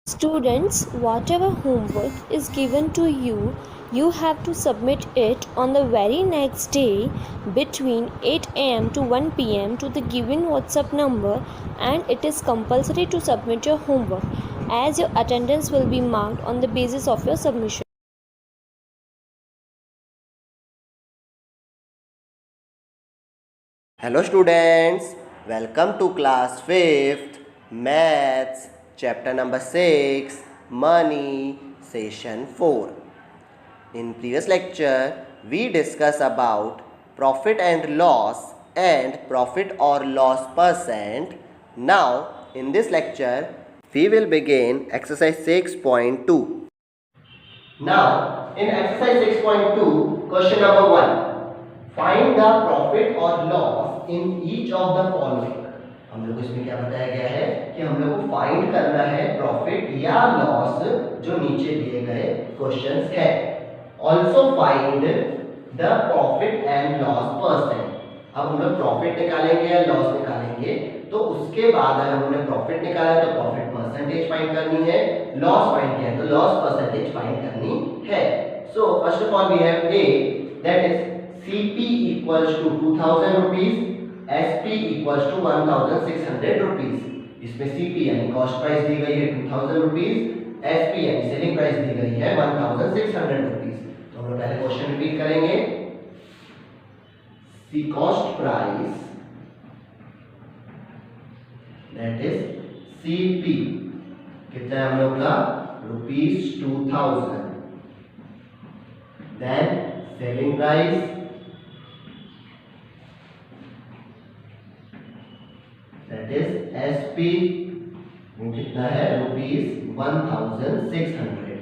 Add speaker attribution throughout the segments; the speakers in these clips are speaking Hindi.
Speaker 1: Students, whatever homework is given to you, you have to submit it on the very next day between 8 am to 1 pm to the given WhatsApp number, and it is compulsory to submit your homework as your attendance will be marked on the basis of your submission.
Speaker 2: Hello students, welcome to class 5th Maths chapter number 6 Money session 4. In previous lecture we discussed about profit and loss and profit or loss percent. Now in this lecture we will begin exercise 6.2. Now in exercise 6.2 question number 1, find the profit और loss in each of the following. हम लोग इसमें क्या बताया गया है कि हम लोग को फाइंड करना है प्रॉफिट या लॉस जो नीचे दिए गए क्वेश्चंस है। Also find the profit and loss percent. अब हम लोग प्रॉफिट निकालेंगे या लॉस निकालेंगे, तो उसके बाद अगर हमने प्रॉफिट निकाला तो प्रॉफिट परसेंटेज फाइंड करनी है, लॉस फाइंड किया तो लॉस परसेंटेज फाइंड करनी है। So first of all we have a, that is CP equals to 2000 rupees, SP equals to 1600 rupees। इसमें CP यानी कॉस्ट प्राइस दी गई है 2000 rupees, SP यानी सेलिंग प्राइस दी गई है 1600 rupees। तो हम लोग पहले क्वेश्चन रिपीट करेंगे। C cost price that is CP कितना है हम लोग का ₹2000, then selling price that is SP, वो कितना है ₹1600।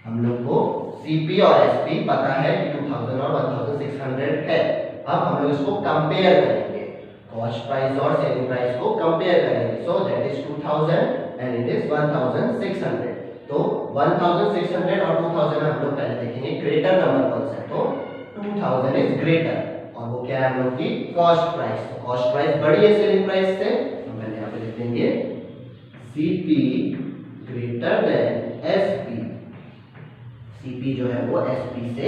Speaker 2: हम लोग को CP और SP पता है कि 2000 और 1600 है। अब हम लोग इसको कंपेयर करेंगे, कॉस्ट प्राइस और सेलिंग प्राइस को कंपेयर करेंगे। So that is 2000 and it is 1600। तो 1600 और 2000 हम लोग पहले देखेंगे ग्रेटर नंबर कौन सा है, तो 2000 इज ग्रेटर और वो क्या है हम लोग की कॉस्ट प्राइस। तो कॉस्ट प्राइस बड़ी है सेलिंग प्राइस से, तो पहले यहाँ पे लिख देंगे CP greater than SP। CP जो है वो SP से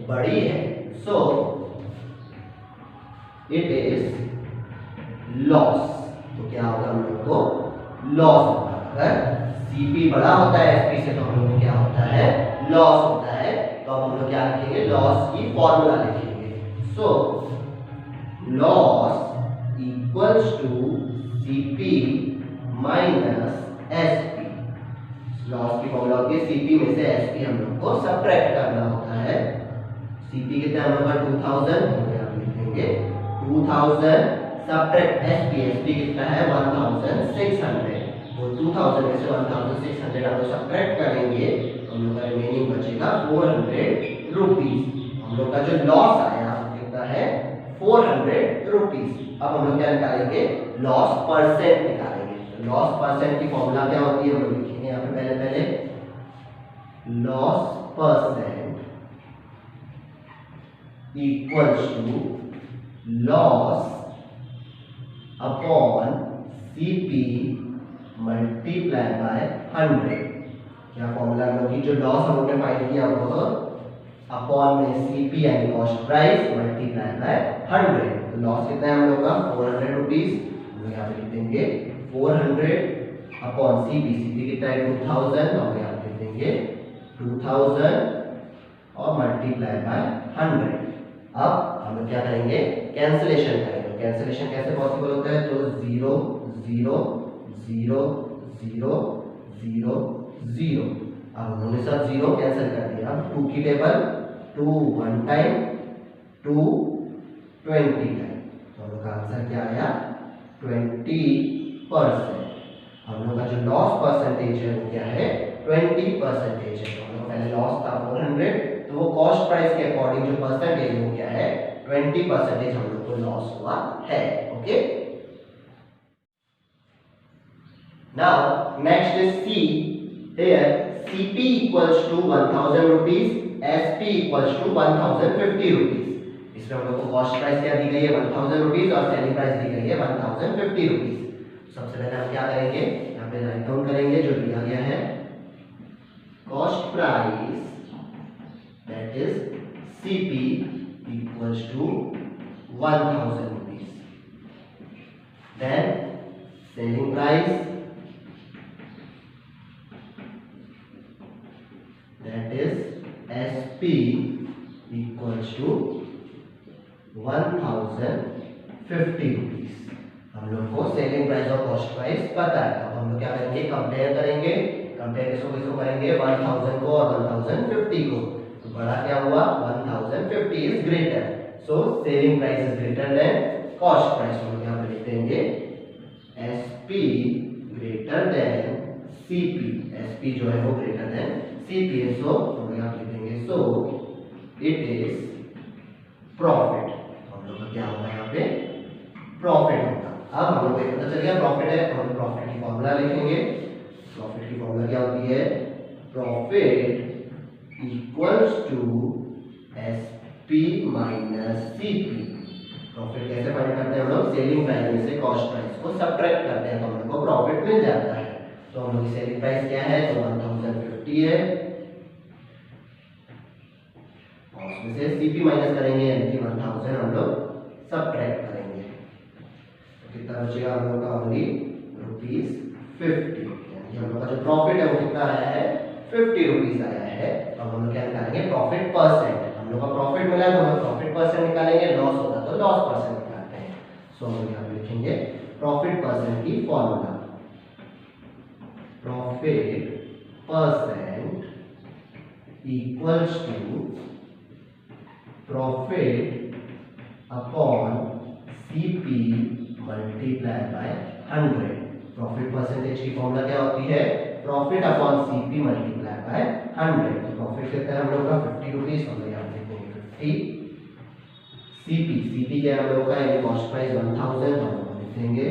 Speaker 2: बड़ी है, सो इट इज लॉस। तो क्या होगा हम लोग को लॉस होगा। अगर CP बड़ा होता है SP से तो हम लोग को क्या होता है लॉस होता है। तो अब हम लोग क्या लिखेंगे, लॉस की फॉर्मूला लिखेंगे। So loss equals to CP minus SP। Loss की फॉर्मूला होती है CP में से SP हम लोग को सब्ट्रैक्ट करना होता है। CP कितना हम लोग का 2000, हम यहाँ लिख देंगे 2000 सब्ट्रैक्ट SP कितना है 1600। वो 2000 में से 1600 हम लोग सब्ट्रैक्ट करेंगे तो हम लोग का रिमेनिंग बचेगा 400 रुपीज। हम लोग का जो लॉस आया है 400 रुपीज। अब हम लोग क्या निकालेंगे, लॉस परसेंट निकालेंगे। तो लॉस परसेंट की फॉर्मूला क्या होती है हम लोग लिखेंगे यहाँ पे पहले loss percent equals to loss upon CP multiply by 100। क्या फॉर्मूला हम लोग की जो लॉस हम लोग ने फाइंड किया वो अपॉन में CP यानी कॉस्ट प्राइस मल्टीप्लाई बाय 100। तो लॉस कितना है हम लोग का 400 रुपीज। हम लोग यहाँ पे लिख देंगे 400 अपॉन CP कितना है 2000, हम यहाँ पे लिख देंगे 2000 और मल्टीप्लाई बाय 100। अब हम लोग क्या करेंगे, कैंसिलेशन करेंगे। कैंसिलेशन कैसे पॉसिबल होता है, तो 0 0 0 0 0 0। अब उन्होंने सब 0 कैंसिल कर दिया। अब 2 की टेबल 2 1 टाइम 2 20 टाइम, तो हम लोग का आंसर क्या आया 20%। हम लोग का जो लॉस परसेंटेज है वो क्या है 20% है। तो हम लोग पहले लॉस था 400, तो वो कॉस्ट प्राइस के अकॉर्डिंग जो परसेंटेज वो क्या है 20% हम लोग को लॉस हुआ है। Okay, now next is C। here CP equals to 1000 rupees, SP equals to 1050 rupees। इसमें हम लोग को कॉस्ट प्राइस क्या दी गई है 1000 रुपीज और सेलिंग प्राइस दी गई है 1050 रुपीज। सबसे पहले हम क्या करेंगे, यहाँ पे राइट डाउन करेंगे जो दिया गया है, cost price that is CP equals to 1000 rupees, then selling price that is SP equals to 1050 rupees. हम लोग को सेलिंग प्राइस और कॉस्ट प्राइस पता है, अब हम लोग क्या करेंगे, कंपेयर करेंगे। कंपेयर किसको करेंगे, 1000 को और 1050 को। तो बड़ा क्या हुआ, 1050 is greater, so selling price is greater than cost price. हम लोग यहाँ पे लिख देंगे SP greater than CP, SP जो है वो ग्रेटर देन सीपी है, सो हम लोग यहाँ लिख देंगे सो इट इज प्रॉफिट। हम लोग का क्या होगा यहाँ पे, प्रॉफिट होगा। अब हम लोग को पता चल गया प्रॉफिट है, तो हम प्रॉफिट की फॉर्मूला लिखेंगे। प्रॉफिट की फॉर्मूला क्या होती है, profit equals to SP minus CP. Profit कैसे फाइंड करते हैं हम लोग, सेलिंग प्राइस में से कॉस्ट प्राइस को सब्ट्रैक्ट करते हैं, तो हम लोग को प्रॉफिट मिल जाता है। तो हम लोग की सेलिंग प्राइस क्या है, तो 1050 है, और उसमें से सीपी माइनस करेंगे, यानी कि 1000 हम लोग सब्ट्रैक्ट करेंगे, तो कितना बचेगा हम लोग का, ओनली ₹50। यानी कि हम लोग का जो प्रॉफिट है वो कितना आया है, 50 रुपीज आया है। अब हम लोग क्या निकालेंगे, प्रॉफिट परसेंट। हम लोग का प्रॉफिट मिला है तो हम प्रॉफिट परसेंट निकालेंगे, लॉस होगा तो लॉस परसेंट निकालते हैं। सो हम लोग यहाँ पे लिखेंगे प्रॉफिट परसेंट की formula, profit percent equals to profit upon CP multiply by 100। Profit percentage की फॉर्मूला क्या होती है, profit upon CP multiply by 100। तो प्रॉफिट कितना है हम लोग का, 50 रुपीज, हम लोग यहाँ पे लिखेंगे 50। सीपी क्या है हम लोग का, यानी कॉस्ट प्राइस 1000, हम लोग लिखेंगे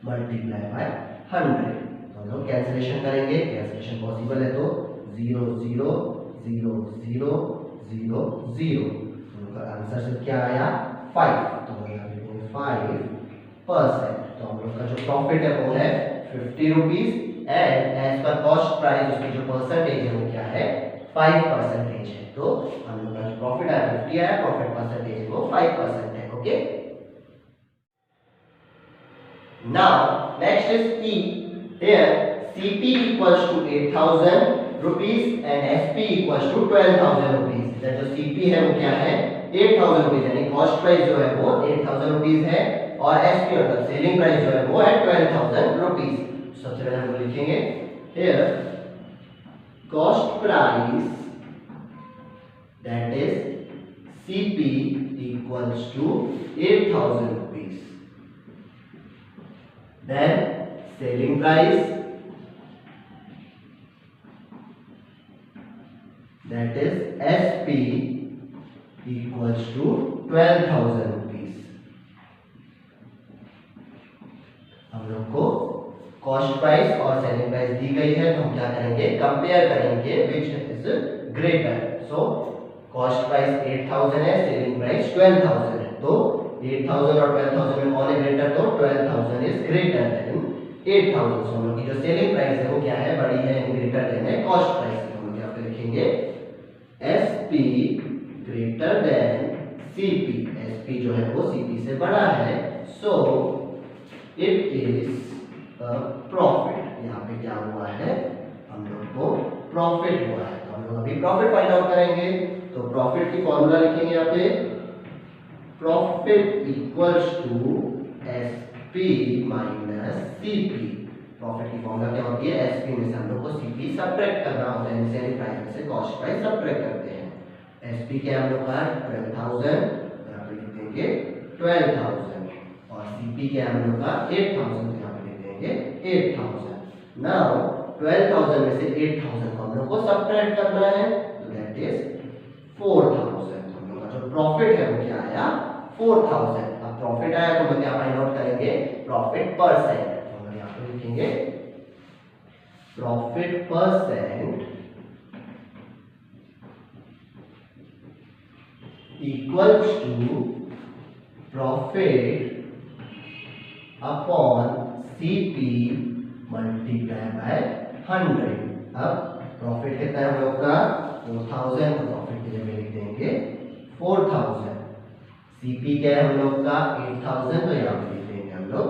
Speaker 2: मल्टीप्लाई बाय 100। तो हम लोग कैंसिलेशन करेंगे, कैंसिलेशन पॉसिबल है तो 0 0 0 0 0 0, उनका आंसर से क्या आया, 5। तो हम यहाँ लिखेंगे 5%। तो हम लोग का जो प्रॉफिट है वो है 50 rupees, and as per cost price उसकी जो परसेंटेज है वो क्या है, 5% है। तो हम लोग का जो प्रॉफिट है 50 है, प्रॉफिट परसेंटेज वो 5% है। Okay, now next is E. Here CP equals to 8000 rupees and SP equals to 12,000 rupees। इधर जो CP है वो क्या है, 8000 रुपीज, यानी कॉस्ट प्राइस जो है वो 8000 रुपीज है, और SP मतलब सेलिंग प्राइस जो है वो है 12,000 रुपीज। सबसे पहले हम लिखेंगे here cost price that is CP equals to 8000 rupees, then selling price that is SP equals to 12,000 rupees। हम लोग को कॉस्ट प्राइस और सेलिंग प्राइस दी गई है, तो हम क्या करेंगे, कंपेयर करेंगे which is greater. So cost price 8000 है, सेलिंग प्राइस 12,000 है, तो 8000 और 12,000 में कौन है ग्रेटर, तो 12,000 इज ग्रेटर देन 8000। सो हम लोग की जो सेलिंग प्राइस है वो क्या है, बड़ी है, ग्रेटर देन है कॉस्ट प्राइस। हम लोग यहाँ पे लिखेंगे SP greater than CP। SP जो है वो CP से बड़ा है, सो इट इज प्रॉफिट। यहाँ पे क्या हुआ है, हम लोग को प्रॉफिट हुआ है, तो हम लोग अभी प्रॉफिट फाइंड आउट करेंगे। तो प्रॉफिट की फॉर्मूला लिखेंगे यहाँ पे, profit equals to SP minus CP। Profit की फॉर्मूला क्या होती है, SP में से हम लोग को CP सब्ट्रैक्ट करना होता है, सेलिंग प्राइस में से कॉस्ट प्राइस सब्ट्रैक्ट करते हैं। SP क्या हम लोग का 12,000, यहाँ पे लिख देंगे 12,000, और CP क्या हम लोग का 8,000, यहाँ पे लिख देंगे 8,000। नाउ 12,000 में से 8,000 को हम लोग को सब्ट्रैक्ट करना है, तो दैट इज 4,000। हम लोग का जो प्रॉफिट है वो क्या आया, 4,000। अब प्रॉफिट आया तो हम क्या फाइंड आउट करेंगे, प्रॉफिट परसेंट। लिखेंगे profit percent equals to profit upon CP multiply by 100। अब प्रॉफिट कितना है हम लोग का 4000, तो प्रॉफिट के लिए लिख देंगे 4000। CP क्या है हम लोग का 8000, तो यहाँ पे लिख देंगे हम लोग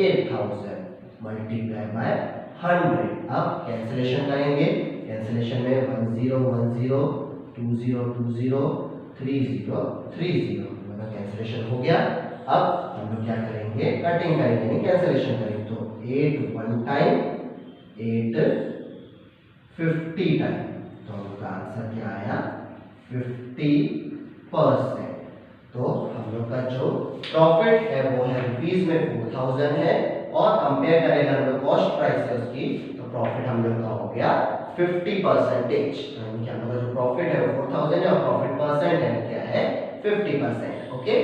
Speaker 2: 8000 मल्टीप्लाई बाय 100। अब कैंसिलेशन करेंगे, कैंसिलेशन में 10 10 20 20 30 30, मतलब कैंसिलेशन हो गया। अब हम लोग क्या करेंगे, कटिंग करेंगे, नहीं कैंसिलेशन करेंगे। तो 8 1 टाइम 8 50 टाइम, तो हम लोग का आंसर क्या आया 50%। तो हम लोग का जो प्रॉफिट है वो है रुपीज में 4000 है, और कंपेयर करेंगे हम लोग कॉस्ट प्राइस है उसकी, तो प्रॉफिट हम लोग का हो गया 50%। यानी कि हम लोग का जो प्रॉफिट है वो 4000 है और प्रॉफिट परसेंट है क्या है 50%। ओके।